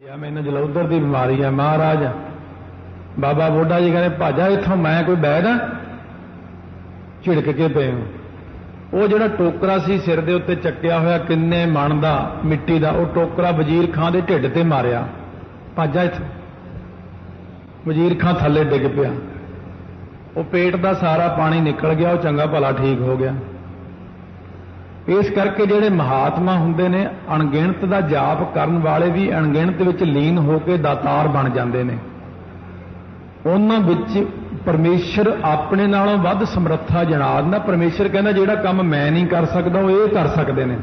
या मैनू जलौधर की बीमारी है महाराज। बाबा बुढ़ा जी कहते भाजा इथों मैं कोई बैद हाँ। झिड़क के पे वो जो टोकरा सी सिर के उत्ते चक्या होया किन्ने मन का मिट्टी का, वो टोकरा वजीर खां के ढिड ते मारिया। भाजा इथों। वजीर खां थले डिग पिया, वो पेट का सारा पानी निकल गया, वो चंगा भला ठीक हो गया। इस करके जिहड़े महात्मा हुंदे ने अणगिणत का जाप करन वाले भी अणगिणत विच लीन होकर दातार बन जाते हैं। उन्हां विच परमेश्वर अपने नालों वध समर्था जना दिंदा। परमेश्वर कहना जिहड़ा काम मैं नहीं कर सकता वो ये कर सकते हैं,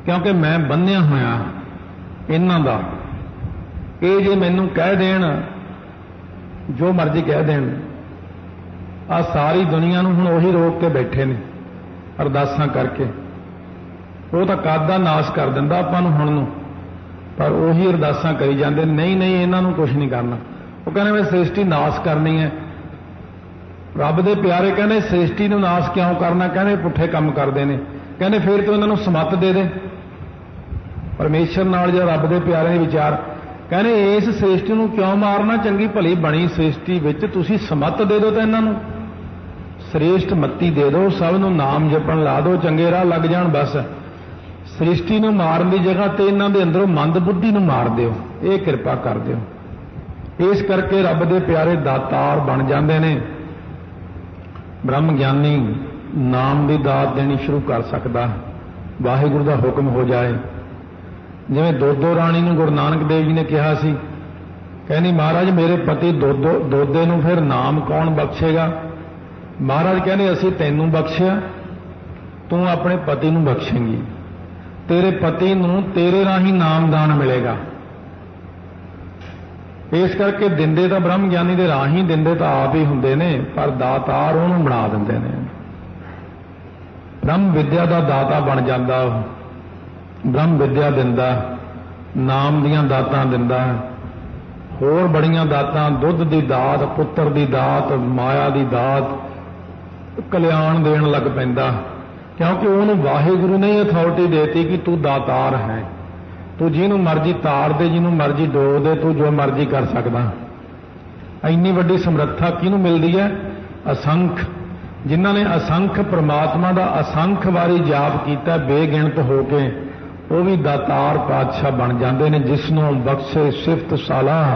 क्योंकि मैं बन्निया होया इन्हां दा। ये जे मैनू कह देण जो मर्जी कह देण, आ सारी दुनिया नूं हुण उही रोक के बैठे ने अरदासां करके। वो तो कद दा नाश कर दिंदा आपां नूं हुण नूं, पर उही अरदासां करी जांदे नहीं नहीं इन्हां नूं कुछ नहीं करना। वो कहने मैं सृष्टि नाश करनी है। रब दे प्यारे कहने सृष्टि नूं नाश क्यों करना, कहने पुठे काम करते हैं। कहने फिर तो इन्हां नूं समत दे दे। परमेश्वर नाल जो रब दे प्यारे दे विचार कहने इस सृष्टि नूं क्यों मारना, चंगी भली बनी सृष्टि विच तुसीं समत दे दो तो इन्हां नूं श्रेष्ठ मत्ती दे दो, सब नूं नाम जपण ला दो, चंगे राह लग जाण। बस सृष्टि नूं मारन की जगह ते इन्हां दे अंदरों मंद बुद्धि नूं मार दिओ, ये किरपा कर दिओ। इस करके रब दे प्यारे दातार बन जाते हैं। ब्रह्म ज्ञानी नाम की दात देनी शुरू कर सकता, वाहिगुरू का हुक्म हो जाए। जिवें दोदो राणी नूं गुरु नानक देव जी ने कहा सी, कहनी महाराज मेरे पति दोदे नूं फिर नाम कौन बख्शेगा। महाराज कहने असीं तैनूं बख्शिया, तू अपने पति नूं बख्शेंगी, तेरे पति नूं तेरे राही नामदान मिलेगा। इस करके दिंदे तो ब्रह्म ज्ञानी दे राही दिंदे तो आप ही हुंदे ने, पर दातार उहनूं बना दिंदे ने। ब्रह्म विद्या का दाता बन जाता, ब्रह्म विद्या दिंदा, नाम दियां दातां दिंदा, होर बड़ियां दातां, दुध की दात, पुत्र की दात, माया की दात, कल्याण देण लग पैंदा, क्योंकि उन्होंने वाहिगुरू ने अथॉरिटी देती कि तू दातार है, तू जिन्हों मर्जी तार दे, जिन्हों मर्जी डोल दे, तू जो मर्जी कर सकदा। इन्नी वड्डी समर्था किहनूं मिलदी है? असंख, जिन्हां ने असंख परमात्मा का असंख वारी जाप कीता बेगिणत होके, वो भी दातार पातशाह बन जाते हैं। जिसनों बख्शे सिफत सलाह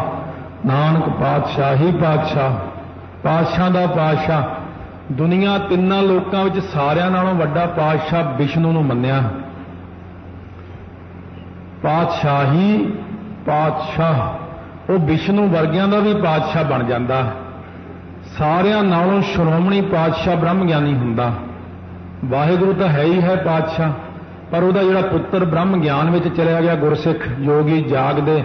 नानक पातशाह ही पातशाह, पातशाह का पातशाह। दुनिया तिन्ना लोकां विच सारियां नालों वड्डा पातशाह विष्णु नूं मन्निया। पातशाही पातशाह, वो विष्णु वर्गियां दा भी पातशाह बन जाता। सारियां नालों श्रोमणी पातशाह ब्रह्म ज्ञानी हुंदा। वाहिगुरू तो है ही है पातशाह, पर उहदा जिहड़ा पुत्र ब्रह्म ज्ञान में चलिया गया, गुरसिख योगी जागदे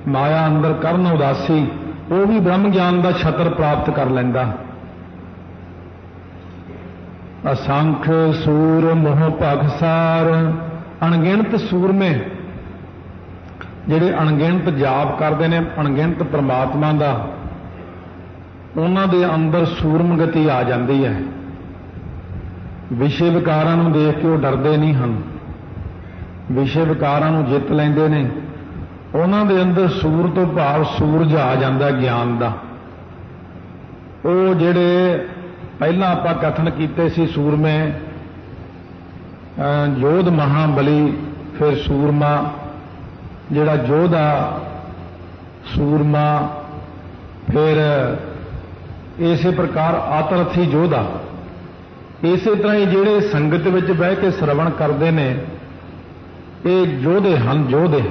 माया अंदर करन उदासी, वो भी ब्रह्म ज्ञान का छतर प्राप्त कर लैंदा। असंख सूर मोह भगसार, अणगिणत सूरमे जिहड़े अणगिणत जाप करते हैं अणगिणत परमात्मा का, उन्हां दे अंदर सूरम गति आ जाती है। विषय विकारां नूं देख के वो डरते नहीं हैं, विषय विकारां नूं जित लैंदे ने। उन्हां दे अंदर सूर तो भाव सूरज आ जाता ज्ञान का। वो जिहड़े पहला आपां कथन कीते सी सूरमे, योध महाबली, फिर सूरमा जिहड़ा योधा सूरमा, फिर इस प्रकार आतरथी योधा। इस तरह ही जिहड़े संगत विच बह के श्रवण करते हैं ये योधे हैं। योधे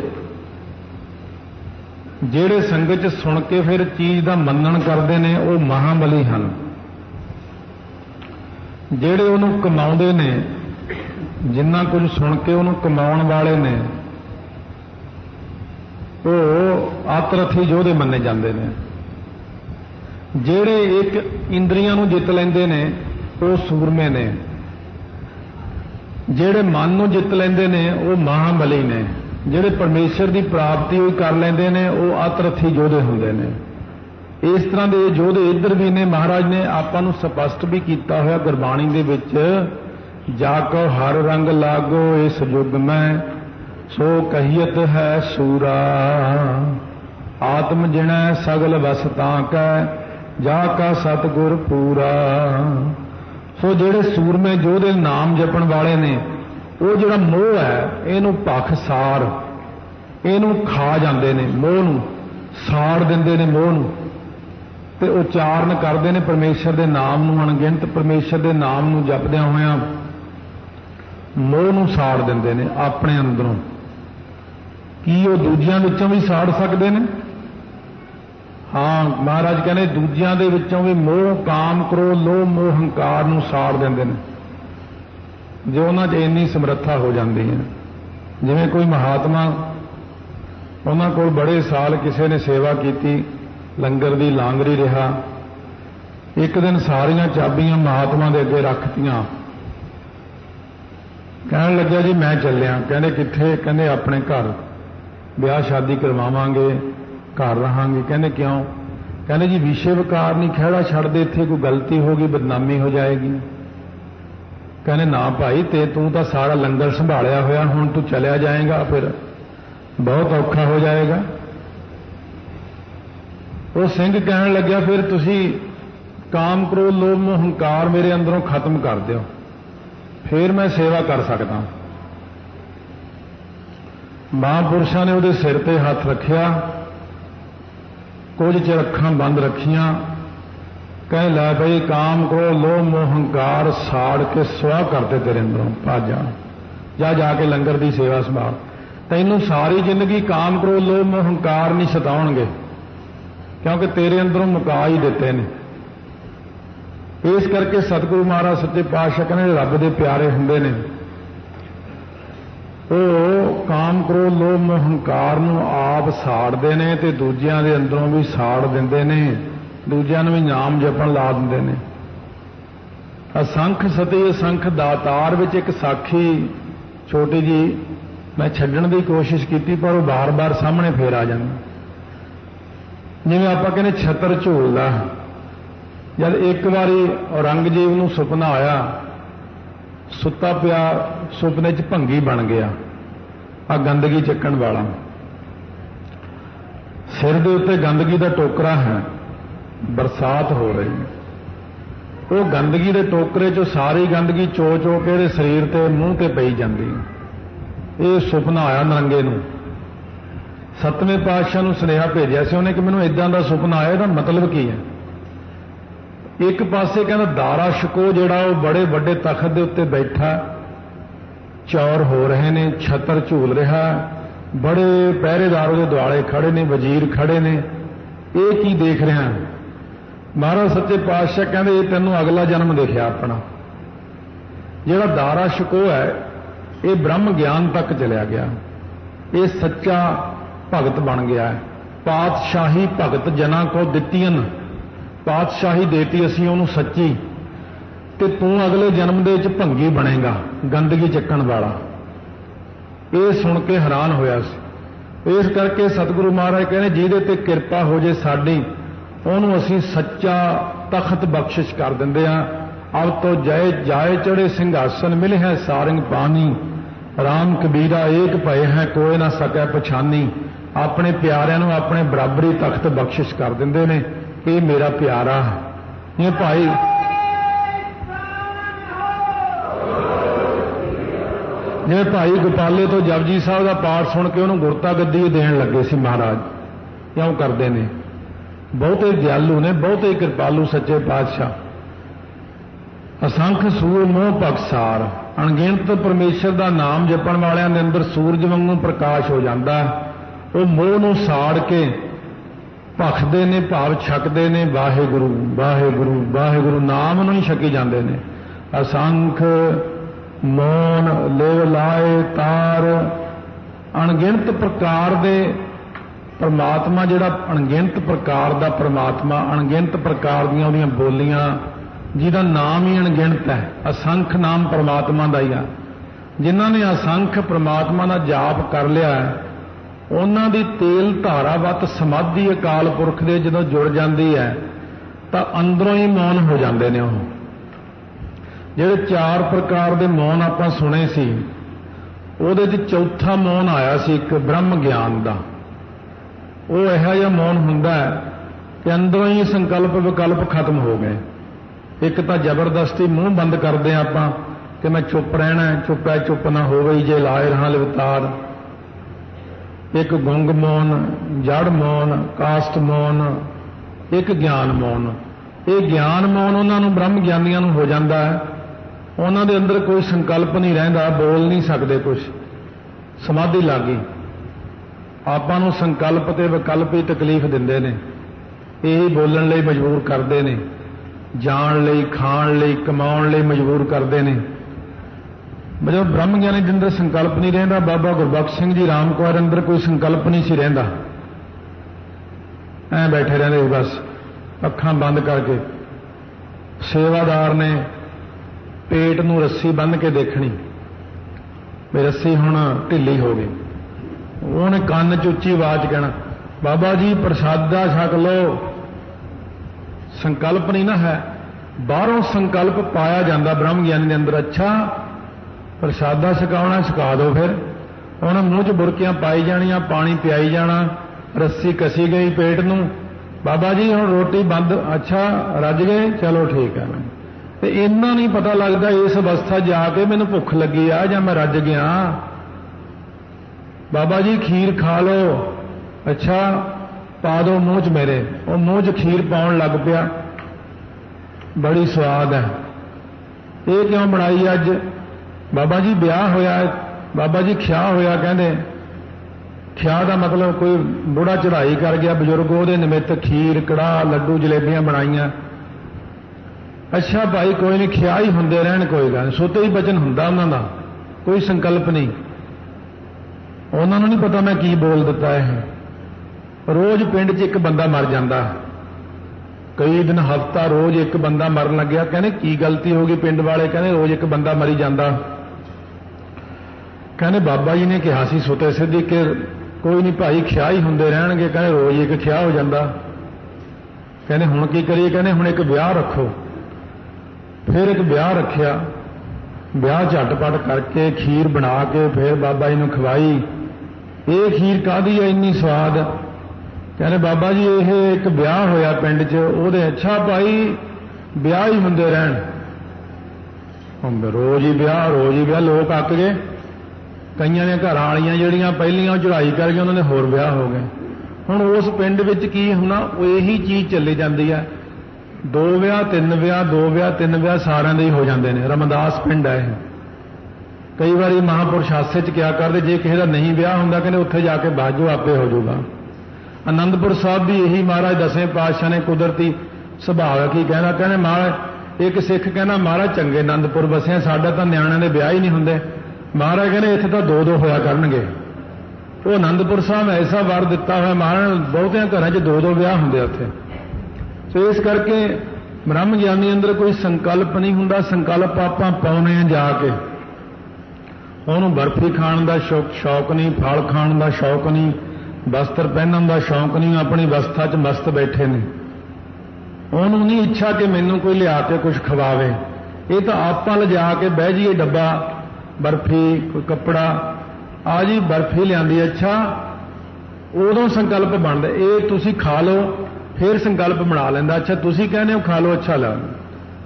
जिहड़े संगत सुन के फिर चीज़ का मनन करते हैं वो महाबली हैं। जिहड़े उहनूं कमाउंदे ने, जिन्ना कुछ सुन के उहनूं कमाउण वाले ने, वो आतरथी योधे मन्ने जाते हैं। जिहड़े एक इंद्रियां नूं जित लैंदे ने वो सूरमे ने, जिहड़े मन नूं जित लैंदे ने वो महाबली ने, जिहड़े परमेश्वर की प्राप्ति होई कर लैंदे ने वो आतरथी योधे हुंदे ने। इस तरह के योधे इधर भी ने। महाराज ने आपां नूं स्पष्ट भी किया होया गुरबाणी दे विच, जाको हर रंग लागो इस युग में, सो कहियत है सूरा, आत्म जिणै सगल वसता कै, जाका सतगुर पूरा। सो जेड़े सूरमे जोधे नाम जपण वाले ने, वो जिहड़ा मोह है इहनूं भख सार, इहनूं खा जांदे ने, मोह नूं साड़ दिंदे ने, मोह नूं ते उचारण करते हैं परमेश्वर के नाम नूं, अणगिणत परमेश्वर के नाम नूं जपदियां होइयां मोह नूं साड़ दिंदे ने अपने अंदरों। की वो दूजियां विचों भी साड़ सकते हैं? हाँ, महाराज कहने दूजियां दे विचों भी मोह, काम, क्रोध, लोभ, मोह, हंकार नूं साड़ दिंदे ने, जो उन्हां 'च इन्नी समर्था हो जाती है। जिवें कोई महात्मा, उन्हां कोल बड़े साल किसी ने सेवा की, लंगर दी लांगरी रहा। एक दिन सारियां चाबियां महात्मा दे अगे रखतियां, कहण लग्या जी मैं चलिया। कहंदे कित्थे? कहंदे अपने घर, ब्याह शादी करवावांगे, घर रहांगे। कहंदे क्यों? कहंदे जी विषय विकार नहीं खैड़ा छड़ दे, इत्थे कोई गलती होगी बदनामी हो जाएगी। कहंदे ना भाई, ते तू तो सारा लंगर संभालिया होया, हुण तू चलिया जाएगा फिर बहुत औखा हो जाएगा। वो सिंह कहण लग्या फिर तुसी काम, क्रोध, लोभ, मोह, हंकार मेरे अंदरों खत्म कर दिओ, फिर मैं सेवा कर सकदा। महापुरुषां ने उहदे सिर ते हथ रखिया, कुछ चिर अखां बंद रखियां, कह लै भाई काम, क्रोध, लोभ, मोह, हंकार साड़ के सुआह करते तेरे अंदरों, भज जा, जाके लंगर की सेवा संभाल। तैनूं सारी जिंदगी काम, क्रोध, लोभ, मोह, हंकार नहीं सताउणगे, क्योंकि तेरे अंदरों मुका ही दिते ने। इस करके सतगुरु महाराज सच्चे पातशाह कहने रब दे प्यारे हुंदे ने, वो काम, क्रोध, लोभ, मोह, हंकार नूं आप साड़दे ने ते दूजियां दे अंदरों भी साड़ दिंदे ने, दूजियां नूं भी नाम जपण ला दिंदे ने। असंख सती असंख दातार विच एक साखी छोटी जी मैं छड्डण दी कोशिश की, पर वो बार बार सामने फेर आ जांदी। जिवें आपां कहने छतर झूलदा, जद एक बारी औरंगजेब नूं सुपना आया, सुता पिया सुपने च भंगी बन गया, आ गंदगी चक्कण वाला, सिर दे उत्ते गंदगी का टोकरा है, बरसात हो रही है, वो गंदगी के टोकरे चो सारी गंदगी चो चो के शरीर ते मूँह ते पई जांदी। ये सुपना आया नरंगे नूं। सतवें पातशाह नूं सुनेहा भेजिया सी उन्हें कि मैनूं इदां दा सुपना आया, इहदा मतलब की है? एक पासे कहना दारा शको जिहड़ा वो बड़े बड़े तखत दे उत्ते बैठा, चौर हो रहे ने, छतर झूल रहा, बड़े पहरेदार उहदे दुआले खड़े ने, वजीर खड़े ने, ये की देख रहा? महाराज सच्चे पातशाह कहंदे ये तैनूं अगला जन्म देखिया अपना। जिहड़ा दारा शको है ये ब्रह्म ज्ञान तक चलिया गया, ये सच्चा भगत बन गया है। पातशाही भगत जना को दित्तियन, पातशाही देती असीं उहनूं सच्ची, ते तू अगले जन्म दे विच भंगी बनेगा, गंदगी चक्कण वाला। ये सुन के हैरान होया सी। इस करके सतगुरु महाराज कहने जिहदे ते किरपा हो जे साडी, उहनूं असीं सच्चा तखत बख्शिश कर दिंदे आ। अब तो जय जाए चढ़े सिंघासन मिले है सारंग पानी, राम कबीरा एक भय है कोई ना सकै पछानी। अपने प्यारिਆਂ ਨੂੰ अपने बराबरी तख्त बख्शिश कर दिंदे ने, ये मेरा प्यारा है। ये भाई जिवें भाई गोपाले तो जपजी साहब का पाठ सुन के उन्होंने गुरता गद्दी देण लगे सी महाराज, क्यों करते हैं? बहुते दयालु ने, बहुते कृपालु सच्चे पातशाह। असंख सूर मोह भगसार, अणगिणत परमेश्वर का नाम जपण वालियां दे अंदर सूरज वांगू प्रकाश हो जाता है। वो मोह नूं साड़ के भखदे ने, भाव छकदे ने, वाहिगुरू वाहिगुरू वाहिगुरू नाम नूं ही छकी जांदे ने। असंख मौन लेव लाए तार, अणगिणत प्रकार दे परमात्मा, जिहड़ा अणगिणत प्रकार दा परमात्मा, अणगिणत प्रकार दीआं उहदीआं बोलियां, जिहदा नाम ही अणगिणत है। असंख नाम परमात्मा दा ही आ। जिन्हां ने असंख परमात्मा दा जाप कर लिया, उन्हां दी तेल धारावत समाधि अकाल पुरख दे जदों जुड़ जाती है तो अंदरों ही मौन हो जाते हैं। वो जिहड़े चार प्रकार के मौन आपां सुने सी, ਉਹਦੇ 'ਚ ਚੌਥਾ ਮੌਨ ਆਇਆ ਸੀ ਇੱਕ ਬ੍ਰਹਮ ਗਿਆਨ ਦਾ। ਉਹ ਇਹੋ ਜਿਹਾ ਮੌਨ ਹੁੰਦਾ ਹੈ ਕਿ ਅੰਦਰੋਂ ਹੀ ਸੰਕਲਪ ਵਿਕਲਪ ਖਤਮ ਹੋ ਗਏ। ਇੱਕ ਤਾਂ ਜ਼ਬਰਦਸਤੀ ਮੂੰਹ ਬੰਦ ਕਰਦੇ ਆਪਾਂ ਕਿ ਮੈਂ ਚੁੱਪ ਰਹਿਣਾ, ਚੁੱਪ ਹੈ ਚੁੱਪ ਨਾ ਹੋਵੇ ਜੇ ਲਾਏ ਰਹਾ ਲਿਵਤਾਰ। ਇੱਕ ਗੁੰਗ ਮੌਨ, ਜੜ ਮੌਨ, ਕਾਸਟ ਮੌਨ, ਇੱਕ ਗਿਆਨ ਮੌਨ। ਇਹ ਗਿਆਨ ਮੌਨ ਉਹਨਾਂ ਨੂੰ ਬ੍ਰਹਮ ਗਿਆਨੀਆਂ ਨੂੰ ਹੋ ਜਾਂਦਾ ਹੈ। ਉਹਨਾਂ ਦੇ ਅੰਦਰ ਕੋਈ ਸੰਕਲਪ ਨਹੀਂ ਰਹਿੰਦਾ, ਬੋਲ ਨਹੀਂ ਸਕਦੇ ਕੁਝ, ਸਮਾਧੀ ਲੱਗ ਗਈ। ਆਪਾਂ ਨੂੰ ਸੰਕਲਪ ਤੇ ਵਿਕਲਪ ਹੀ ਤਕਲੀਫ ਦਿੰਦੇ ਨੇ, ਇਹੀ ਬੋਲਣ ਲਈ ਮਜਬੂਰ ਕਰਦੇ ਨੇ, ਜਾਣ ਲਈ, ਖਾਣ ਲਈ, ਕਮਾਉਣ ਲਈ ਮਜਬੂਰ ਕਰਦੇ ਨੇ। ਜਦੋਂ ਬ੍ਰਹਮ ਗਿਆਨੀ ਦੇ ਅੰਦਰ ਸੰਕਲਪ ਨਹੀਂ ਰਹਿੰਦਾ, ਬਾਬਾ ਗੁਰਬਖਸ਼ ਸਿੰਘ ਜੀ ਰਾਮ ਕੌਰ ਅੰਦਰ ਕੋਈ ਸੰਕਲਪ ਨਹੀਂ ਸੀ ਰਹਿੰਦਾ, ਐਂ ਬੈਠੇ ਰਹਿੰਦੇ ਬਸ ਅੱਖਾਂ ਬੰਦ ਕਰਕੇ। ਸੇਵਾਦਾਰ ਨੇ ਪੇਟ ਨੂੰ ਰੱਸੀ ਬੰਨ੍ਹ ਕੇ ਦੇਖਣੀ ਵੀ ਰੱਸੀ ਹੁਣ ਢਿੱਲੀ ਹੋ ਗਈ। ਉਹਨੇ ਕੰਨ 'ਚ ਉੱਚੀ ਆਵਾਜ਼ ਕਹਿਣਾ, ਬਾਬਾ ਜੀ ਪ੍ਰਸ਼ਾਦਾ ਛਕ ਲਓ। ਸੰਕਲਪ ਨਹੀਂ ਨਾ ਹੈ, ਬਾਹਰੋਂ ਸੰਕਲਪ ਪਾਇਆ ਜਾਂਦਾ ਬ੍ਰਹਮ ਗਿਆਨੀ ਦੇ ਅੰਦਰ। ਅੱਛਾ ਪ੍ਰਸ਼ਾਦਾ ਛਕਾਉਣਾ, ਛਕਾ ਦਿਓ। ਫਿਰ ਉਹਨੇ ਮੂੰਹ 'ਚ ਬੁਰਕੀਆਂ ਪਾਈ ਜਾਣੀਆਂ, ਪਾਣੀ ਪਿਆਈ ਜਾਣਾ, ਰੱਸੀ ਕਸੀ ਗਈ ਪੇਟ ਨੂੰ। ਬਾਬਾ ਜੀ ਹੁਣ ਰੋਟੀ ਬੰਦ, ਅੱਛਾ ਰੱਜ ਗਏ, ਚਲੋ ਠੀਕ ਹੈ। ਤੇ ਇੰਨਾ ਨਹੀਂ ਪਤਾ ਲੱਗਦਾ ਇਸ ਅਵਸਥਾ ਜਾ ਕੇ ਮੈਨੂੰ ਭੁੱਖ ਲੱਗੀ ਆ ਜਾਂ ਮੈਂ ਰੱਜ ਗਿਆ। ਬਾਬਾ ਜੀ ਖੀਰ ਖਾ ਲਓ, ਅੱਛਾ ਪਾ ਦਿਓ ਮੂੰਹ 'ਚ ਮੇਰੇ। ਉਹ ਮੂੰਹ 'ਚ ਖੀਰ ਪਾਉਣ ਲੱਗ ਪਿਆ, ਬੜੀ ਸਵਾਦ ਹੈ। ਇਹ ਕਿਉਂ ਬਣਾਈ ਅੱਜ? ਬਾਬਾ ਜੀ ਵਿਆਹ ਹੋਇਆ, ਬਾਬਾ ਜੀ ਖਿਆ ਹੋਇਆ। ਕਹਿੰਦੇ ਖਿਆ ਦਾ ਮਤਲਬ ਕੋਈ ਬੁੜਾ ਚੜ੍ਹਾਈ ਕਰ ਗਿਆ ਬਜ਼ੁਰਗ, ਉਹਦੇ ਨਿਮਿੱਤ ਖੀਰ, ਕੜਾਹ, ਲੱਡੂ, ਜਲੇਬੀਆਂ ਬਣਾਈਆਂ। ਅੱਛਾ ਭਾਈ ਕੋਈ ਨਹੀਂ, ਖਿਆ ਹੀ ਹੁੰਦੇ ਰਹਿਣ, ਕੋਈ ਗੱਲ ਨਹੀਂ। ਸੁੱਤੇ ਹੀ ਬਚਨ ਹੁੰਦਾ ਉਹਨਾਂ ਦਾ, ਕੋਈ ਸੰਕਲਪ ਨਹੀਂ। ਉਹਨਾਂ ਨੂੰ ਨਹੀਂ ਪਤਾ ਮੈਂ ਕੀ ਬੋਲ ਦਿੱਤਾ। ਇਹ ਰੋਜ਼ ਪਿੰਡ 'ਚ ਇੱਕ ਬੰਦਾ ਮਰ ਜਾਂਦਾ, ਕਈ ਦਿਨ, ਹਫ਼ਤਾ, ਰੋਜ਼ ਇੱਕ ਬੰਦਾ ਮਰਨ ਲੱਗਿਆ। ਕਹਿੰਦੇ ਕੀ ਗਲਤੀ ਹੋ ਗਈ? ਪਿੰਡ ਵਾਲੇ ਕਹਿੰਦੇ ਰੋਜ਼ ਇੱਕ ਬੰਦਾ ਮਰੀ ਜਾਂਦਾ। ਕਹਿੰਦੇ ਬਾਬਾ ਜੀ ਨੇ ਕਿਹਾ ਸੀ ਸੁਤੇ ਸਿੱਧੀ ਕਿ ਕੋਈ ਨਹੀਂ ਭਾਈ ਖਿਆ ਹੀ ਹੁੰਦੇ ਰਹਿਣਗੇ। ਕਹਿੰਦੇ ਰੋਜ਼ ਇੱਕ ਖਿਆ ਹੋ ਜਾਂਦਾ। ਕਹਿੰਦੇ ਹੁਣ ਕੀ ਕਰੀਏ? ਕਹਿੰਦੇ ਹੁਣ ਇੱਕ ਵਿਆਹ ਰੱਖੋ। ਫਿਰ ਇੱਕ ਵਿਆਹ ਰੱਖਿਆ, ਵਿਆਹ ਝਟਪਟ ਕਰਕੇ ਖੀਰ ਬਣਾ ਕੇ ਫਿਰ ਬਾਬਾ ਜੀ ਨੂੰ ਖਵਾਈ। ਇਹ ਖੀਰ ਕਾਹਦੀ ਹੈ ਇੰਨੀ ਸਵਾਦ? ਕਹਿੰਦੇ ਬਾਬਾ ਜੀ ਇਹ ਇੱਕ ਵਿਆਹ ਹੋਇਆ ਪਿੰਡ 'ਚ, ਉਹਦੇ। ਅੱਛਾ ਭਾਈ ਵਿਆਹ ਹੀ ਹੁੰਦੇ ਰਹਿਣ, ਰੋਜ਼ ਹੀ ਵਿਆਹ, ਰੋਜ਼ ਹੀ ਵਿਆਹ। ਲੋਕ ਅੱਕ ਗਏ। ਕਈਆਂ ਦੀਆਂ ਘਰਾਂ ਵਾਲੀਆਂ ਜਿਹੜੀਆਂ ਪਹਿਲੀਆਂ ਚੜ੍ਹਾਈ ਕਰ ਗਏ, ਉਹਨਾਂ ਦੇ ਹੋਰ ਵਿਆਹ ਹੋ ਗਏ। ਹੁਣ ਉਸ ਪਿੰਡ ਵਿੱਚ ਕੀ ਹੋਣਾ? ਉਹ ਇਹੀ ਚੀਜ਼ ਚੱਲੀ ਜਾਂਦੀ ਹੈ। 2 ਵਿਆਹ 3 ਵਿਆਹ, 2 ਵਿਆਹ 3 ਵਿਆਹ ਸਾਰਿਆਂ ਦੇ ਹੀ ਹੋ ਜਾਂਦੇ ਨੇ। ਰਮਦਾਸ ਪਿੰਡ ਹੈ ਇਹ। ਕਈ ਵਾਰੀ ਮਹਾਂਪੁਰਸ਼ ਹਾਸੇ 'ਚ ਕਿਹਾ ਕਰਦੇ, ਜੇ ਕਿਸੇ ਦਾ ਨਹੀਂ ਵਿਆਹ ਹੁੰਦਾ ਕਹਿੰਦੇ ਉੱਥੇ ਜਾ ਕੇ ਬਾਜੋ, ਆਪੇ ਹੋ ਜਾਊਗਾ। ਆਨੰਦਪੁਰ ਸਾਹਿਬ ਵੀ ਇਹੀ ਮਹਾਰਾਜ ਦਸਵੇਂ ਪਾਤਸ਼ਾਹ ਨੇ ਕੁਦਰਤੀ ਸੁਭਾਅ ਕੀ ਕਹਿੰਦਾ। ਕਹਿੰਦੇ ਮਹਾਰਾਜ, ਇੱਕ ਸਿੱਖ ਕਹਿੰਦਾ ਮਹਾਰਾਜ ਚੰਗੇ ਆਨੰਦਪੁਰ ਵਸਿਆ, ਸਾਡਾ ਤਾਂ ਨਿਆਣਿਆਂ ਦੇ ਵਿਆਹ ਹੀ ਨਹੀਂ ਹੁੰਦੇ। ਮਹਾਰਾਜ ਕਹਿੰਦੇ ਇੱਥੇ ਤਾਂ 2-2 ਹੋਇਆ ਕਰਨਗੇ। ਉਹ ਆਨੰਦਪੁਰ ਸਾਹਿਬ ਐਸਾ ਵਰ ਦਿੱਤਾ ਹੋਇਆ ਮਹਾਰਾਜ, ਬਹੁਤਿਆਂ ਘਰਾਂ 'ਚ 2-2 ਵਿਆਹ ਹੁੰਦੇ ਉੱਥੇ। ਸੋ ਇਸ ਕਰਕੇ ਬ੍ਰਹਮ ਗਿਆਨੀ ਅੰਦਰ ਕੋਈ ਸੰਕਲਪ ਨਹੀਂ ਹੁੰਦਾ। ਸੰਕਲਪ ਆਪਾਂ ਪਾਉਨੇ ਆ ਜਾ ਕੇ। ਉਹਨੂੰ ਬਰਫੀ ਖਾਣ ਦਾ ਸ਼ੌਕ ਨਹੀਂ, ਫਲ ਖਾਣ ਦਾ ਸ਼ੌਕ ਨਹੀਂ, ਵਸਤਰ ਪਹਿਨਣ ਦਾ ਸ਼ੌਕ ਨਹੀਂ। ਆਪਣੀ ਅਵਸਥਾ 'ਚ ਮਸਤ ਬੈਠੇ ਨੇ। ਉਹਨੂੰ ਨਹੀਂ ਇੱਛਾ ਕਿ ਮੈਨੂੰ ਕੋਈ ਲਿਆ ਕੇ ਕੁਝ ਖਵਾਵੇ। ਇਹ ਤਾਂ ਆਪਾਂ ਲਿਜਾ ਕੇ ਬਹਿ ਜਾਈਏ, ਡੱਬਾ ਬਰਫੀ, ਕੋਈ ਕੱਪੜਾ, ਆ ਜੀ ਬਰਫੀ ਲਿਆਂਦੀ, ਅੱਛਾ ਉਦੋਂ ਸੰਕਲਪ ਬਣਦਾ। ਇਹ ਤੁਸੀਂ ਖਾ ਲਓ, ਫਿਰ ਸੰਕਲਪ ਬਣਾ ਲੈਂਦਾ। ਅੱਛਾ ਤੁਸੀਂ ਕਹਿੰਦੇ ਹੋ ਖਾ ਲਓ, ਅੱਛਾ ਲੈ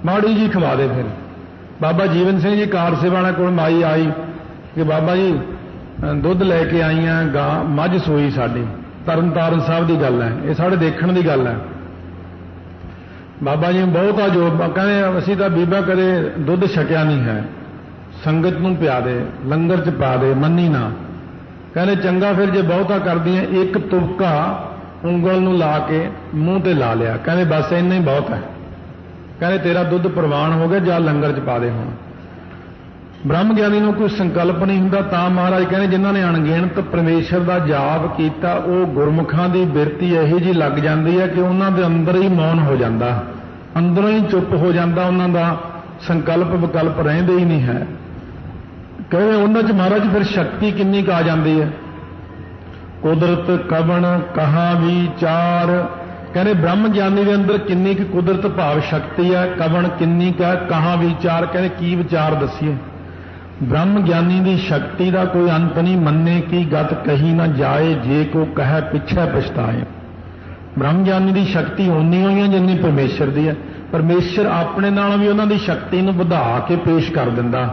ਮਾੜੀ ਜੀ ਖਵਾ ਦੇ। ਫਿਰ ਬਾਬਾ ਜੀਵਨ ਸਿੰਘ ਜੀ ਕਾਰ ਸੇਵਾ ਕੋਲ ਮਾਈ ਆਈ ਕਿ ਬਾਬਾ ਜੀ ਦੁੱਧ ਲੈ ਕੇ ਆਈਆਂ, ਗਾਂ ਮੱਝ ਸੂਈ ਸਾਡੀ। ਤਰਨਤਾਰਨ ਸਾਹਿਬ ਦੀ ਗੱਲ ਹੈ, ਇਹ ਸਾਡੇ ਦੇਖਣ ਦੀ ਗੱਲ ਹੈ। ਬਾਬਾ ਜੀ ਬਹੁਤਾ ਜੋ ਕਹਿੰਦੇ, ਅਸੀਂ ਤਾਂ ਬੀਬਾ ਕਦੇ ਦੁੱਧ ਛਕਿਆ ਨਹੀਂ ਹੈ, ਸੰਗਤ ਨੂੰ ਪਿਆ ਦੇ, ਲੰਗਰ 'ਚ ਪਾ ਦੇ, ਮੰਨੀ ਨਾ। ਕਹਿੰਦੇ ਚੰਗਾ ਫਿਰ ਜੇ ਬਹੁਤਾ ਕਰਦੀਆਂ, ਇੱਕ ਤੁਪਕਾ ਉਂਗਲ ਨੂੰ ਲਾ ਕੇ ਮੂੰਹ ਤੇ ਲਾ ਲਿਆ। ਕਹਿੰਦੇ ਬਸ ਇੰਨਾ ਹੀ ਬਹੁਤ ਹੈ। ਕਹਿੰਦੇ ਤੇਰਾ ਦੁੱਧ ਪ੍ਰਵਾਨ ਹੋ ਗਿਆ, ਜਾ ਲੰਗਰ 'ਚ ਪਾ ਦੇ। ਹੁਣ ਬ੍ਰਹਮ ਗਿਆਨੀ ਨੂੰ ਕੋਈ ਸੰਕਲਪ ਨਹੀਂ ਹੁੰਦਾ। ਤਾਂ ਮਹਾਰਾਜ ਕਹਿੰਦੇ ਜਿਨ੍ਹਾਂ ਨੇ ਅਣਗਿਣਤ ਪਰਮੇਸ਼ਰ ਦਾ ਜਾਪ ਕੀਤਾ, ਉਹ ਗੁਰਮੁਖਾਂ ਦੀ ਬਿਰਤੀ ਇਹੋ ਜਿਹੀ ਲੱਗ ਜਾਂਦੀ ਹੈ ਕਿ ਉਹਨਾਂ ਦੇ ਅੰਦਰ ਹੀ ਮੌਨ ਹੋ ਜਾਂਦਾ, ਅੰਦਰੋਂ ਹੀ ਚੁੱਪ ਹੋ ਜਾਂਦਾ। ਉਹਨਾਂ ਦਾ ਸੰਕਲਪ ਵਿਕਲਪ ਰਹਿੰਦੇ ਹੀ ਨਹੀਂ ਹੈ। ਕਹਿੰਦੇ ਉਹਨਾਂ 'ਚ ਮਹਾਰਾਜ ਫਿਰ ਸ਼ਕਤੀ ਕਿੰਨੀ ਕੁ ਆ ਜਾਂਦੀ ਹੈ। ਕੁਦਰਤ ਕਵਣ ਕਹਾਂ ਵਿਚਾਰ। ਕਹਿੰਦੇ ਬ੍ਰਹਮ ਗਿਆਨੀ ਦੇ ਅੰਦਰ ਕਿੰਨੀ ਕੁ ਕੁਦਰਤ ਭਾਵ ਸ਼ਕਤੀ ਹੈ, ਕਵਣ ਕਿੰਨੀ ਕੁ ਹੈ, ਕਹਾਂ ਵਿਚਾਰ। ਕਹਿੰਦੇ ਕੀ ਵਿਚਾਰ ਦੱਸੀਏ? ब्रह्म ज्ञानी की शक्ति का कोई अंत नहीं, मन्ने की गत कही न जाए, जे को कहे पिछे पछताए। ब्रह्म ज्ञानी की शक्ति उन्नी हुई है जिन्नी परमेश्वर की है। परमेश्वर अपने नाल भी उन्होंने शक्ति को बढ़ा के पेश कर दिंदा,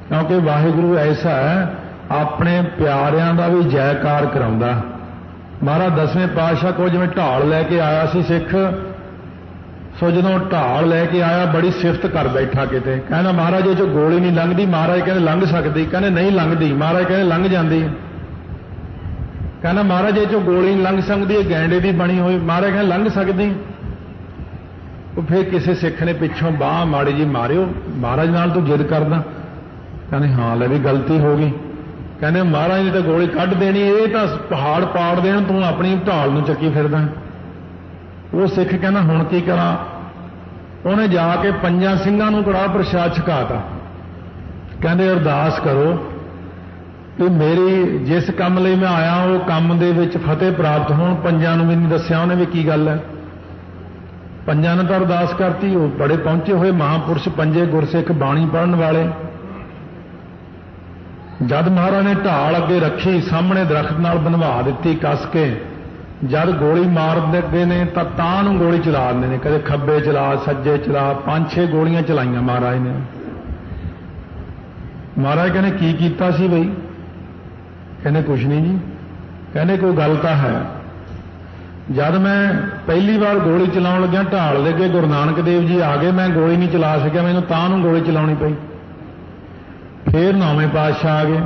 क्योंकि वाहिगुरु ऐसा है अपने प्यारियां का भी जयकार कराउंदा। महाराज 10वें पातशाह को जिवें ढाल लैके आया सी सिख, सो जो ढाल लैके आया बड़ी सिफत कर बैठा, किते कहना महाराज ये जो गोली नहीं लंघदी, महाराज कहते लंघ सकती, कहने नहीं लंघदी, महाराज कहते लंघ जाती, कहना महाराज ये जो गोली नहीं लंघ सकती, गैंडे की बनी हुई, महाराज कहते लंघ सकती। फिर किसी सिख ने पिछों बाह माड़ी जी मारियो, महाराज नाल तू जिद करदा, कहने हाँ ले भी गलती हो गई, कहने महाराज ने तो गोली कढ़ देनी, ये तो पहाड़ पाड़ देन, तू अपनी ढाल नूं चक्की फिरदा। वो सिख कहना हुण की करा, उन्हें जाके 5 ਸਿੰਘਾਂ ਨੂੰ कड़ाह प्रसाद छकाता, कहते अरदास करो कि मेरी जिस काम ਲਈ मैं आया वो काम दे विच फतेह प्राप्त हो। 5 ਨੂੰ भी नहीं दस्या उन्हें भी की गल है, 5 ने तो अरदास करती। वो बड़े पहुंचे हुए महापुरुष, 5 गुरसिख बाणी पढ़न वाले। जद महाराज ने ढाल अगे रखी, सामने दरख्त नाल बनवा दी कस के, जद गोली मार दे ने तां नूं गोली चला दिंदे ने, कदे खब्बे चला सज्जे चला, 5-6 गोलियां चलाइयां महाराज ने। महाराज कहने की कीता सी बई, कहने कुछ नहीं जी, कहने कोई गल तां है। जद मैं पहली बार गोली चलाउण लग्या ढाल दे अगे, गुरु नानक देव जी आ गए, मैं गोली नहीं चला सकिया, मैनूं तां नूं गोली चलाउणी पई। फिर 9वें पातशाह आ गए,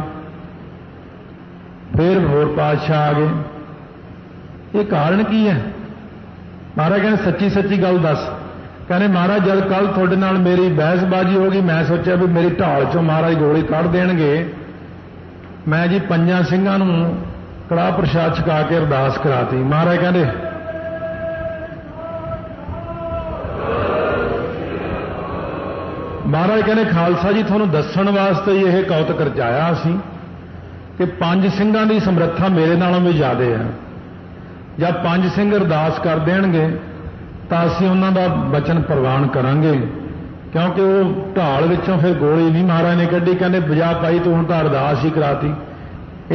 फिर होर पातशाह आ गए। ये कारण की है? महाराज कहने सच्ची सच्ची गल दस। कहने महाराज जब कल थोड़े नाल मेरी बहसबाजी होगी, मैं सोचा भी मेरी ढाल चों महाराज गोली कढ़ देणगे, मैं जी 5 ਸਿੰਘਾਂ ਨੂੰ कड़ाह प्रसाद छका के अरदास कराती। महाराज कहते महाराज कहने खालसा जी थानू दस्सण वास्ते यह कौतक रचाया असीं कि 5 ਸਿੰਘਾਂ की समर्था मेरे नालों भी ज्यादा है। जब 5 ਸਿੰਘ अरदास कर देणगे तो असीं उन्हां दा वचन प्रवान करांगे, क्योंकि वो ढाल विचों फिर गोली नहीं महाराज ने कढ़ी। कहने बजा पाई तू हुण तां अरदास ही कराती।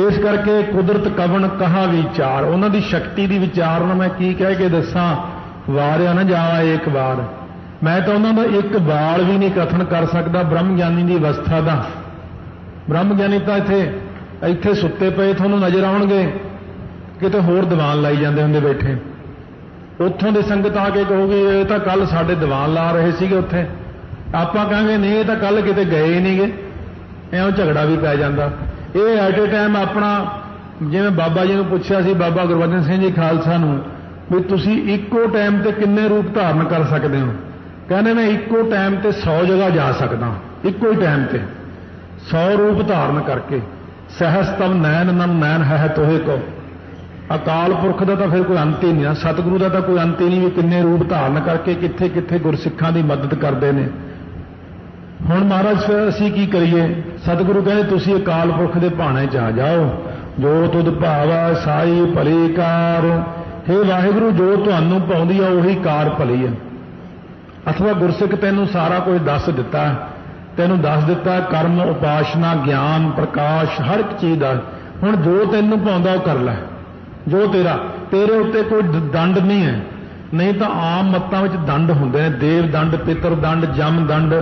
इस करके कुदरत कवन कहा विचार, उन्हां दी शक्ति दी विचार मैं की कह के दसां, वारिया न जावा एक बार। मैं तो उन्हां दा एक वाल भी नहीं कथन कर सकदा ब्रह्म ज्ञानी की अवस्था का। ब्रह्म ज्ञानी तो इत्थे सुत्ते पे तुहानूं नज़र आउणगे, किते होर दीवान लाई जांदे हुंदे बैठे। उत्थों दी संगत आके कहोगी ये तो कल साडे दीवान ला रहे सीगे उत्थे, आपां कहांगे नहीं ये तो कल किते गए ही नहीं गे, इउं झगड़ा भी पै जांदा। ये एट ए टाइम अपना जिवें बाबा जी नूं पुछिया सी बाबा गुरबचन सिंह जी खालसा नूं भी तुसीं इक्को टाइम ते किन्ने रूप धारण कर सकदे हो? कहने मैं इक्को टाइम ते 100 जगह जा सकदा, इक्को ही टाइम ते 100 रूप धारण करके। सहस तब नैन नम नैन है तोहे को। अकाल पुरख का तो फिर कोई अंत ही नहीं, सतगुरु का तो कोई अंत ही नहीं भी किन्ने रूप धारण करके कित्थे कित्थे गुरसिखां की मदद करते हैं। हुण महाराज फिर असीं की करिए? सतगुरु कहते तुसीं अकाल पुरख के भाणे च आ जाओ, जो तुद भावा साई भली कार। हे वाहिगुरु जो तुहानूं पाउंदी है उही कार भली है। अथवा गुरसिख तैनूं सारा कुछ दस दिता, तैनूं दस दिता कर्म उपासना ज्ञान प्रकाश हर एक चीज़ का। हुण जो तैनूं पाउंदा वो कर लै, जो तेरे उत्ते कोई दंड नहीं है। नहीं तो आम मतां विच दंड हुंदे ने, देव दंड पितर दंड जम दंड,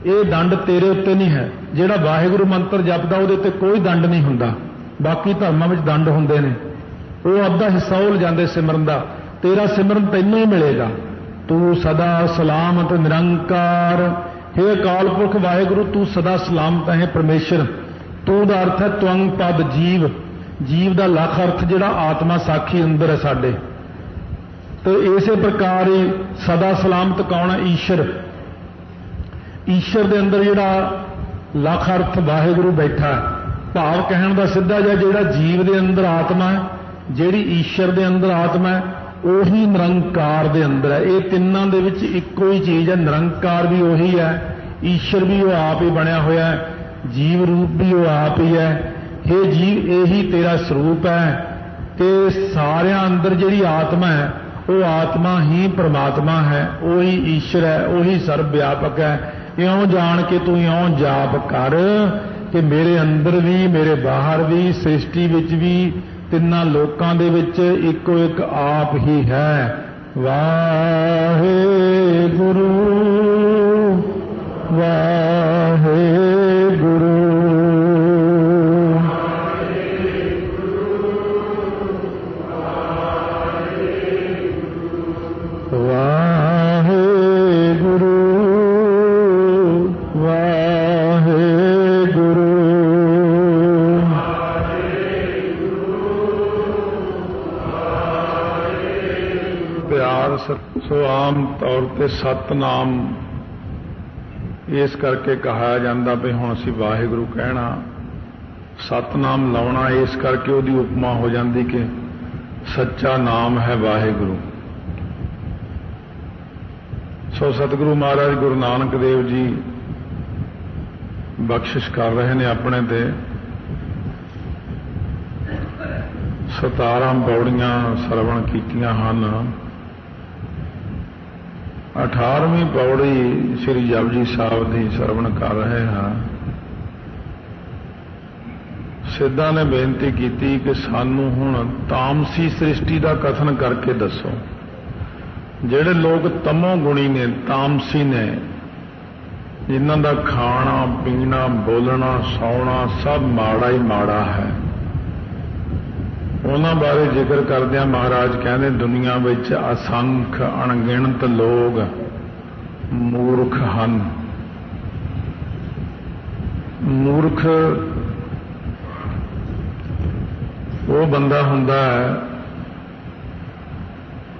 ये दंड तेरे उत्ते नहीं है। जिहड़ा वाहिगुरु मंत्र जपदा उहदे उत्ते कोई दंड नहीं हुंदा, बाकी धर्मां विच दंड हुंदे ने। वो अद्धा हिस्सा उल जांदे सिमरन दा, तेरा सिमरन तैनूं ही मिलेगा। तू सदा सलामत निरंकार। हे अकाल पुरख वाहिगुरु तू सदा सलामत है परमेश्वर। तू दा अर्थ है त्वंग पद जीव, जीव का लख अर्थ जिहड़ा आत्मा साखी अंदर है साडे। तो इस प्रकार ही सदा सलामत कौन है? ईश्वर। ईश्वर के अंदर जिहड़ा लख अर्थ वाहिगुरु बैठा, भाव कहण दा सीधा जिहा जिहड़ा जीव के अंदर आत्मा है, जिहड़ी ईश्वर के अंदर आत्मा है, उही निरंकार के अंदर है। ये तिन्नां दे विच इक्को ही चीज़ है। निरंकार भी उही है, ईश्वर भी वो आप ही बनया होया है, जीव रूप भी वो आप ही है। हे जीव यही तेरा स्वरूप है कि सारिया अंदर जिहड़ी आत्मा है वो आत्मा ही परमात्मा है, वही ईश्वर है, वही सर्वव्यापक है। इउं जान के तू इउं जाप कर कि मेरे अंदर भी मेरे बाहर भी सृष्टि विच भी तिन्ना लोकां दे विच इको एक आप ही है। वाहे गुरु वाहे गुरु वाहे गुरु वाहे गुरु। प्यार सो आम तौर पर सतनाम इस करके कहा जाता भी हुण असीं वाहिगुरू कहना, सतनाम लाउणा इस करके उहदी उपमा हो जाती कि सच्चा नाम है वाहिगुरू। सो सतगुरु महाराज गुरु नानक देव जी बख्शिश कर रहे हैं अपने ते 17 पौड़ियां सरवण कीतियां हन। 18वीं पौड़ी श्री जपजी साहब की सरवण कर रहे हैं। सिद्धां ने बेनती की कि सानू हुण तामसी सृष्टि का कथन करके दसो। ਜਿਹੜੇ लोग तमो गुणी ने तामसी ने जिन्हां दा खाना पीना बोलना सौना सब माड़ा ही माड़ा है, उन्हां बारे जिक्र करदिआं महाराज कहते दुनिया विच असंख अणगिणत लोग मूर्ख हन। मूर्ख वो बंदा हुंदा है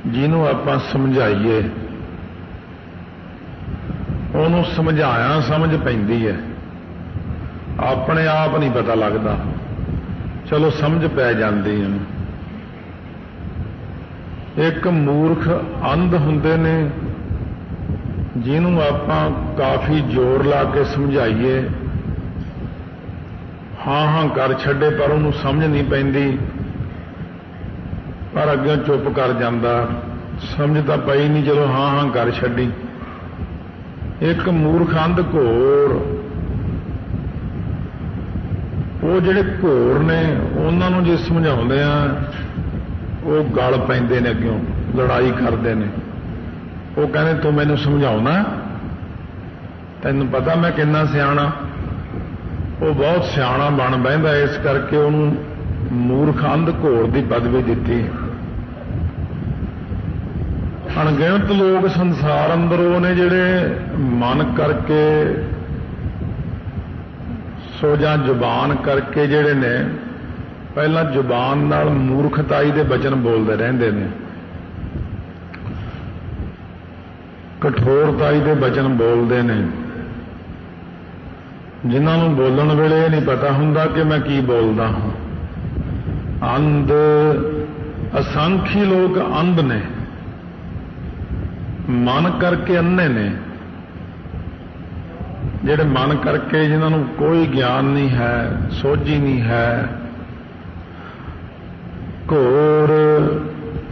जिन्हों आपां समझाइए, उन्होंने समझाया समझ पैंदी है, अपने आप नहीं पता लगता, चलो समझ पै जाती है। एक मूर्ख अंध हुंदे ने जिन्हों आपां काफ़ी जोर ला के समझाइए, हाँ हाँ कर छड्डे पर उन्होंने समझ नहीं पैंदी, पर अगे चुप कर जाता, समझ तो पई नहीं, चलो हाँ हाँ कर छड्डी। एक मूर्ख अंध घोर, वो जिहड़े घोर ने उन्होंने जे समझाउंदे आ वो गल पैंदे ने, अग्यों लड़ाई करते हैं। वो कहते तू मैनूं समझाउणा, तैनूं पता मैं किन्ना सियाणा। वो बहुत सियाणा बन बैंदा, इस करके उन्होंने मूर्ख अंध घोर की पदवी दी। अणगिणत लोग संसार अंदर वो ने जिहड़े मन करके सो जां जुबान करके जिहड़े ने पहला जुबान नाल मूर्खताई दे वचन बोलते रहंदे ने, कठोरताई दे वचन बोलते ने, जिन्हां नूं बोलण वेले नहीं पता हुंदा कि मैं की बोलदा हां। अंध असंख्य लोग अंध ने, मन करके अन्ने ने, जिहड़े मन करके जिन्हां नूं कोई ज्ञान नहीं है, सोझी नहीं है। घोर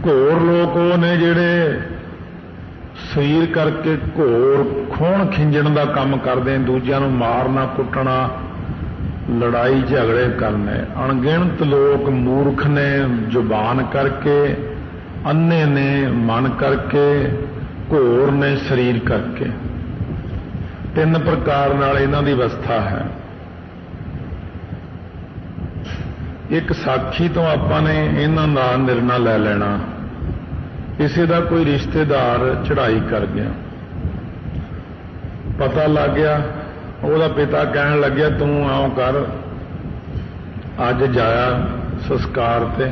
घोर लोग वो ने जिहड़े शरीर करके घोर खून खिंजण का काम करते हैं, दूजिਆਂ नूं मारना कुटना लड़ाई झगड़े करने। अणगिणत लोग मूर्ख ने जुबान करके, अन्ने ने मन करके, घोर ने शरीर करके। 3 प्रकार नाल इन्हां दी अवस्था है। एक साखी तो आपां ने इन्हां दा निर्णय ले लेना। किसी का कोई रिश्तेदार चढ़ाई कर गया, पता लग गया, ਉਹਦਾ पिता कहन लग गया तू आओ कर, अज जाया संस्कार ते,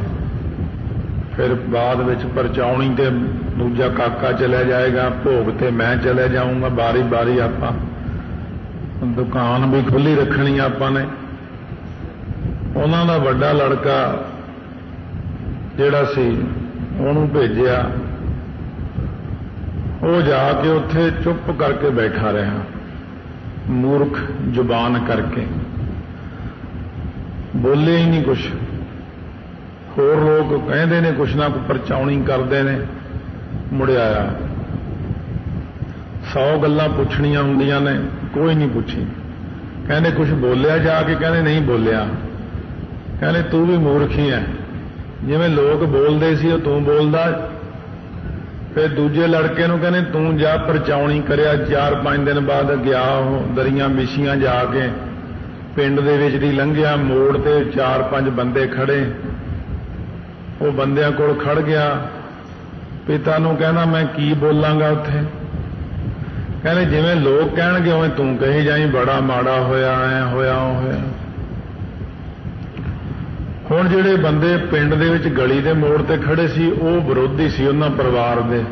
फिर बाद विच परचाउणी ते दूजा काका चला जाएगा, भोग ते मैं चले जाऊंगा, बारी बारी आपां दुकान भी खुली रखनी आपां ने। उन्हां दा वड्डा लड़का जिहड़ा सी ਉਹਨੂੰ भेजिया, वो जाके उत्थे चुप करके बैठा रहा, मूर्ख जुबान करके बोले ही नहीं कुछ। होर लोग कहते ने कुछ ना कुछ परचाउणी करते ने, मुड़ आया। 100 ਗੱਲਾਂ ਪੁੱਛਣੀਆਂ ਹੁੰਦੀਆਂ ਨੇ, ਕੋਈ ਨਹੀਂ ਪੁੱਛੀ। ਕਹਿੰਦੇ ਕੁਝ ਬੋਲਿਆ ਜਾ ਕੇ? ਕਹਿੰਦੇ ਨਹੀਂ ਬੋਲਿਆ। ਕਹਿੰਦੇ ਤੂੰ ਵੀ ਮੂਰਖ ਹੀ ਹੈ, ਜਿਵੇਂ ਲੋਕ ਬੋਲਦੇ ਸੀ ਉਹ ਤੂੰ ਬੋਲਦਾ। ਫਿਰ ਦੂਜੇ ਲੜਕੇ ਨੂੰ ਕਹਿੰਦੇ ਤੂੰ ਜਾ ਪਰਚਾਉਣੀ ਕਰਿਆ। 4-5 ਦਿਨ ਬਾਅਦ ਗਿਆ ਉਹ ਦਰੀਆਂ ਵਿਛੀਆਂ ਜਾ ਕੇ ਪਿੰਡ ਦੇ ਵਿੱਚ ਦੀ ਲੰਘਿਆ, ਮੋੜ ਤੇ 4-5 ਬੰਦੇ ਖੜੇ। ਉਹ ਬੰਦਿਆਂ ਕੋਲ ਖੜ ਗਿਆ, ਪਿਤਾ ਨੂੰ ਕਹਿੰਦਾ ਮੈਂ ਕੀ ਬੋਲਾਂਗਾ ਉੱਥੇ? ਕਹਿੰਦੇ ਜਿਵੇਂ ਲੋਕ ਕਹਿਣਗੇ ਉਵੇਂ ਤੂੰ ਕਹੀ ਜਾਈਂ, ਬੜਾ ਮਾੜਾ ਹੋਇਆ, ਐ ਹੋਇਆ ਉਹ ਹੋਇਆ। ਹੁਣ ਜਿਹੜੇ ਬੰਦੇ ਪਿੰਡ ਦੇ ਵਿੱਚ ਗਲੀ ਦੇ ਮੋੜ ਤੇ ਖੜੇ ਸੀ ਉਹ ਵਿਰੋਧੀ ਸੀ ਉਹਨਾਂ ਪਰਿਵਾਰ ਦੇ।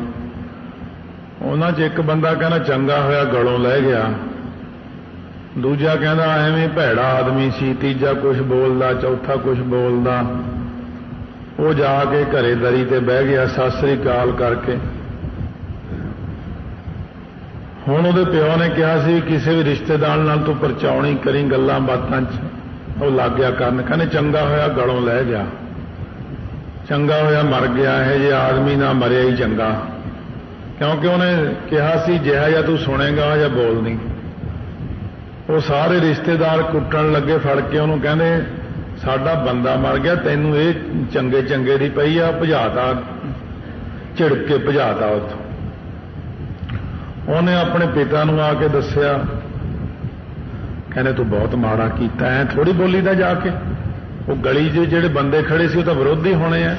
ਉਹਨਾਂ 'ਚ ਇੱਕ ਬੰਦਾ ਕਹਿੰਦਾ ਚੰਗਾ ਹੋਇਆ ਗਲੋਂ ਲੈ ਗਿਆ, ਦੂਜਾ ਕਹਿੰਦਾ ਐਵੇਂ ਭੈੜਾ ਆਦਮੀ ਸੀ, ਤੀਜਾ ਕੁਝ ਬੋਲਦਾ, ਚੌਥਾ ਕੁਝ ਬੋਲਦਾ। ਉਹ ਜਾ ਕੇ ਘਰੇ ਦਰੀ ਤੇ ਬਹਿ ਗਿਆ ਸਤਿ ਸ੍ਰੀ ਅਕਾਲ ਕਰਕੇ। ਹੁਣ ਉਹਦੇ ਪਿਓ ਨੇ ਕਿਹਾ ਸੀ ਕਿਸੇ ਵੀ ਰਿਸ਼ਤੇਦਾਰ ਨਾਲ ਤੂੰ ਪਰਚਾਉਣੀ ਕਰੀ ਗੱਲਾਂ ਬਾਤਾਂ 'ਚ। ਉਹ ਲੱਗ ਗਿਆ ਕਰਨ। ਕਹਿੰਦੇ ਚੰਗਾ ਹੋਇਆ ਗਲੋਂ ਲੈ ਗਿਆ, ਚੰਗਾ ਹੋਇਆ ਮਰ ਗਿਆ, ਇਹ ਜੇ ਆਦਮੀ ਨਾ ਮਰਿਆ ਹੀ ਚੰਗਾ, ਕਿਉਂਕਿ ਉਹਨੇ ਕਿਹਾ ਸੀ ਜਿਹਾ ਜਾਂ ਤੂੰ ਸੁਣੇਗਾ ਜਾਂ ਬੋਲਣੀ। ਉਹ ਸਾਰੇ ਰਿਸ਼ਤੇਦਾਰ ਕੁੱਟਣ ਲੱਗੇ ਫੜ ਕੇ ਉਹਨੂੰ, ਕਹਿੰਦੇ ਸਾਡਾ ਬੰਦਾ ਮਰ ਗਿਆ, ਤੈਨੂੰ ਇਹ ਚੰਗੇ ਚੰਗੇ ਦੀ ਪਈ ਆ, ਭਜਾਤਾ, ਝਿੜਕ ਕੇ ਭਜਾਤਾ ਉੱਥੋਂ। ਉਹਨੇ ਆਪਣੇ ਪਿਤਾ ਨੂੰ ਆ ਕੇ ਦੱਸਿਆ, ਕਹਿੰਦੇ ਤੂੰ ਬਹੁਤ ਮਾੜਾ ਕੀਤਾ, ਐ ਥੋੜੀ ਬੋਲੀ ਦਾ ਜਾ ਕੇ। ਉਹ ਗਲੀ 'ਚ ਜਿਹੜੇ ਬੰਦੇ ਖੜੇ ਸੀ ਉਹ ਤਾਂ ਵਿਰੋਧੀ ਹੋਣੇ ਆ।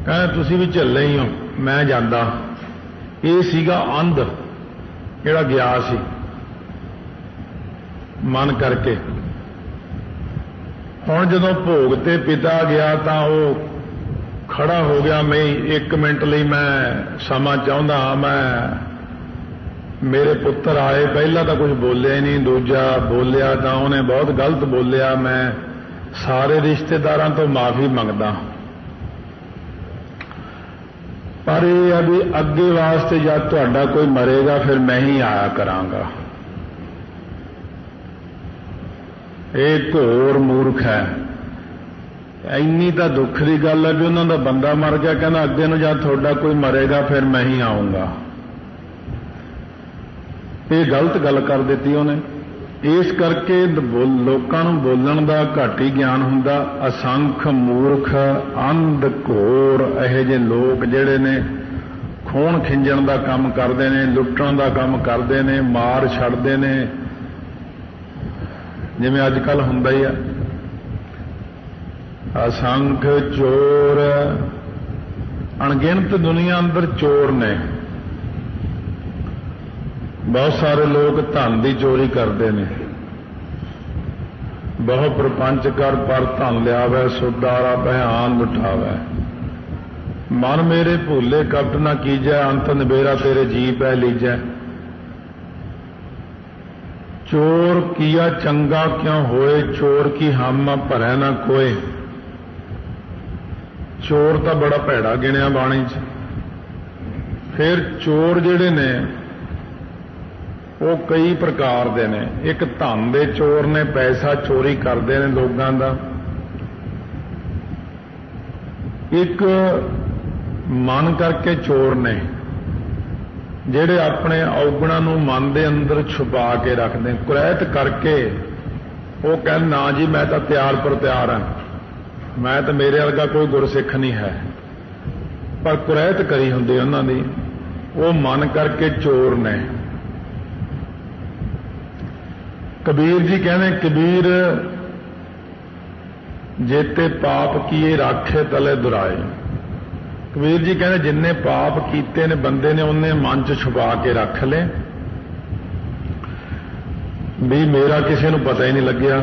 ਕਹਿੰਦੇ ਤੁਸੀਂ ਵੀ ਝੱਲੇ ਹੀ ਹੋ, ਮੈਂ ਜਾਂਦਾ। ਇਹ ਸੀਗਾ ਅੰਧ ਜਿਹੜਾ ਗਿਆ ਸੀ ਮਨ ਕਰਕੇ। ਹੁਣ ਜਦੋਂ ਭੋਗ ਤੇ ਪਿਤਾ ਗਿਆ ਤਾਂ ਉਹ ਖੜਾ ਹੋ ਗਿਆ, ਮੈਂ 1 ਮਿੰਟ ਲਈ ਮੈਂ ਸਮਾਂ ਚਾਹੁੰਦਾ ਹਾਂ, ਮੈਂ ਮੇਰੇ ਪੁੱਤਰ ਆਏ। ਪਹਿਲਾਂ ਤਾਂ ਕੁਝ ਬੋਲਿਆ ਹੀ ਨਹੀਂ, ਦੂਜਾ ਬੋਲਿਆ ਤਾਂ ਉਹਨੇ ਬਹੁਤ ਗਲਤ ਬੋਲਿਆ, ਮੈਂ ਸਾਰੇ ਰਿਸ਼ਤੇਦਾਰਾਂ ਤੋਂ ਮਾਫੀ ਮੰਗਦਾ। ਪਰ ਇਹ ਆ ਵੀ ਅੱਗੇ ਵਾਸਤੇ ਜਦ ਤੁਹਾਡਾ ਕੋਈ ਮਰੇਗਾ ਫਿਰ ਮੈਂ ਹੀ ਆਇਆ ਕਰਾਂਗਾ। ਇਹ ਘੋਰ ਮੂਰਖ ਹੈ। ਇੰਨੀ ਤਾਂ ਦੁੱਖ ਦੀ ਗੱਲ ਹੈ ਵੀ ਉਹਨਾਂ ਦਾ ਬੰਦਾ ਮਰ ਗਿਆ, ਕਹਿੰਦਾ ਅੱਗੇ ਨੂੰ ਜਦ ਤੁਹਾਡਾ ਕੋਈ ਮਰੇਗਾ ਫਿਰ ਮੈਂ ਹੀ ਆਉਂਗਾ। ਇਹ ਗਲਤ ਗੱਲ ਕਰ ਦਿੱਤੀ ਉਹਨੇ। ਇਸ ਕਰਕੇ ਲੋਕਾਂ ਨੂੰ ਬੋਲਣ ਦਾ ਘੱਟ ਹੀ ਗਿਆਨ ਹੁੰਦਾ। ਅਸੰਖ ਮੂਰਖ, ਅੰਧ, ਘੋਰ ਇਹੋ ਜਿਹੇ ਲੋਕ ਜਿਹੜੇ ਨੇ ਖੂਨ ਖਿੰਜਣ ਦਾ ਕੰਮ ਕਰਦੇ ਨੇ, ਲੁੱਟਣ ਦਾ ਕੰਮ ਕਰਦੇ ਨੇ, ਮਾਰ ਛੱਡਦੇ ਨੇ, ਜਿਵੇਂ ਅੱਜ ਕੱਲ੍ਹ ਹੁੰਦਾ ਹੀ ਆ। ਅਸੰਖ ਚੋਰ, ਅਣਗਿਣਤ ਦੁਨੀਆ ਅੰਦਰ ਚੋਰ ਨੇ। ਬਹੁਤ ਸਾਰੇ ਲੋਕ ਧਨ ਦੀ ਚੋਰੀ ਕਰਦੇ ਨੇ। ਬਹੁ ਪ੍ਰਪੰਚ ਕਰ ਪਰ ਧਨ ਲਿਆਵੈ, ਸੁਦਾਰਾ ਭਿਆਨ ਲੁਟਾਵੈ। ਮਨ ਮੇਰੇ ਭੂਲੇ ਕਪਟ ਨਾ ਕੀਜੈ, ਅੰਤ ਨਿਬੇਰਾ ਤੇਰੇ ਜੀ ਪੈ ਲੀਜੈ। ਚੋਰ ਕੀਆ ਚੰਗਾ ਕਿਉਂ ਹੋਏ, ਚੋਰ ਕੀ ਹਮ ਭਰੈ ਨਾ ਕੋਏ। ਚੋਰ ਤਾਂ ਬੜਾ ਭੈੜਾ ਗਿਣਿਆ ਬਾਣੀ 'ਚ। ਫਿਰ ਚੋਰ ਜਿਹੜੇ ਨੇ ਉਹ ਕਈ ਪ੍ਰਕਾਰ ਦੇ ਨੇ। ਇੱਕ ਧਨ ਦੇ ਚੋਰ ਨੇ, ਪੈਸਾ ਚੋਰੀ ਕਰਦੇ ਨੇ ਲੋਕਾਂ ਦਾ। ਇੱਕ ਮਨ ਕਰਕੇ ਚੋਰ ਨੇ ਜਿਹੜੇ ਆਪਣੇ ਔਗਣਾਂ ਨੂੰ ਮਨ ਦੇ ਅੰਦਰ ਛੁਪਾ ਕੇ ਰੱਖਦੇ, ਕੁਰੈਤ ਕਰਕੇ। ਉਹ ਕਹਿੰਦੇ ਨਾ ਜੀ ਮੈਂ ਤਾਂ ਤਿਆਰ ਪਰ ਤਿਆਰ ਹਾਂ, ਮੈਂ ਤਾਂ ਮੇਰੇ ਵਰਗਾ ਕੋਈ ਗੁਰਸਿੱਖ ਨਹੀਂ ਹੈ, ਪਰ ਕੁਰੈਤ ਕਰੀ ਹੁੰਦੀ ਉਹਨਾਂ ਦੀ। ਉਹ ਮਨ ਕਰਕੇ ਚੋਰ ਨੇ। ਕਬੀਰ ਜੀ ਕਹਿੰਦੇ, ਕਬੀਰ ਜੇਤੇ ਪਾਪ ਕੀਏ ਰਾਖੇ ਤਲੇ ਦੁਰਾਏ। ਕਬੀਰ ਜੀ ਕਹਿੰਦੇ ਜਿੰਨੇ ਪਾਪ ਕੀਤੇ ਨੇ ਬੰਦੇ ਨੇ ਉਹਨੇ ਮਨ 'ਚ ਛੁਪਾ ਕੇ ਰੱਖ ਲਏ ਵੀ ਮੇਰਾ ਕਿਸੇ ਨੂੰ ਪਤਾ ਹੀ ਨਹੀਂ ਲੱਗਿਆ।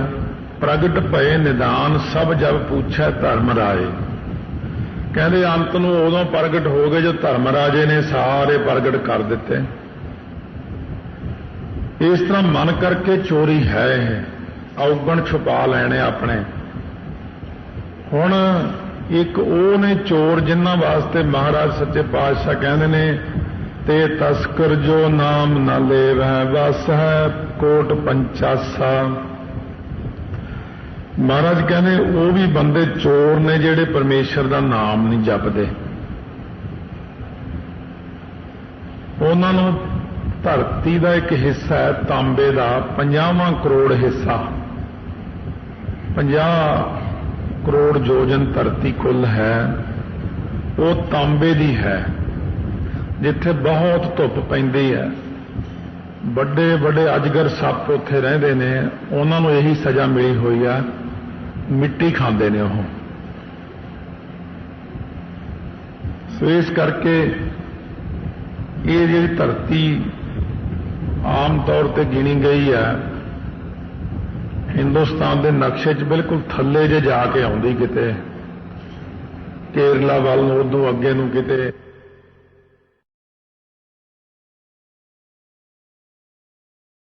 ਪ੍ਰਗਟ ਭਏ ਨਿਦਾਨ ਸਭ ਜਬ ਪੁੱਛੈ ਧਰਮ ਰਾਏ। ਕਹਿੰਦੇ ਅੰਤ ਨੂੰ ਉਦੋਂ ਪ੍ਰਗਟ ਹੋ ਗਏ ਜੋ ਧਰਮ ਰਾਜੇ ਨੇ ਸਾਰੇ ਪ੍ਰਗਟ ਕਰ ਦਿੱਤੇ। ਇਸ ਤਰ੍ਹਾਂ ਮਨ ਕਰਕੇ ਚੋਰੀ ਹੈ ਇਹ, ਔਗਣ ਛੁਪਾ ਲੈਣੇ ਆਪਣੇ। ਹੁਣ ਇੱਕ ਉਹ ਨੇ ਚੋਰ ਜਿਨ੍ਹਾਂ ਵਾਸਤੇ ਮਹਾਰਾਜ ਸੱਚੇ ਪਾਤਸ਼ਾਹ ਕਹਿੰਦੇ ਨੇ ਤੇ ਤਸਕਰ ਜੋ ਨਾਮ ਨਾ ਲੇਵੈ ਵਸ ਹੈ ਕੋਟ ਪੰਚਾਸਾ। ਮਹਾਰਾਜ ਕਹਿੰਦੇ ਉਹ ਵੀ ਬੰਦੇ ਚੋਰ ਨੇ ਜਿਹੜੇ ਪਰਮੇਸ਼ਰ ਦਾ ਨਾਮ ਨਹੀਂ ਜਪਦੇ। ਉਹਨਾਂ ਨੂੰ ਧਰਤੀ ਦਾ ਇੱਕ ਹਿੱਸਾ ਹੈ ਤਾਂਬੇ ਦਾ 50ਵਾਂ ਕਰੋੜ ਹਿੱਸਾ 50 ਕਰੋੜ ਯੋਜਨ ਧਰਤੀ ਕੁੱਲ ਹੈ ਉਹ ਤਾਂਬੇ ਦੀ ਹੈ ਜਿੱਥੇ ਬਹੁਤ ਧੁੱਪ ਪੈਂਦੀ ਹੈ ਵੱਡੇ ਵੱਡੇ ਅਜਗਰ ਸੱਪ ਉੱਥੇ ਰਹਿੰਦੇ ਨੇ ਉਹਨਾਂ ਨੂੰ ਇਹੀ ਸਜ਼ਾ ਮਿਲੀ ਹੋਈ ਆ ਮਿੱਟੀ ਖਾਂਦੇ ਨੇ ਉਹ ਸੋ ਇਸ ਕਰਕੇ ਇਹ ਜਿਹੜੀ ਧਰਤੀ ਆਮ ਤੌਰ ਤੇ ਗਿਣੀ ਗਈ ਹੈ ਹਿੰਦੁਸਤਾਨ ਦੇ ਨਕਸ਼ੇ 'ਚ ਬਿਲਕੁਲ ਥੱਲੇ ਜੇ ਜਾ ਕੇ ਆਉਂਦੀ ਕਿਤੇ ਕੇਰਲਾ ਵੱਲ ਨੂੰ ਉਦੋਂ ਅੱਗੇ ਨੂੰ ਕਿਤੇ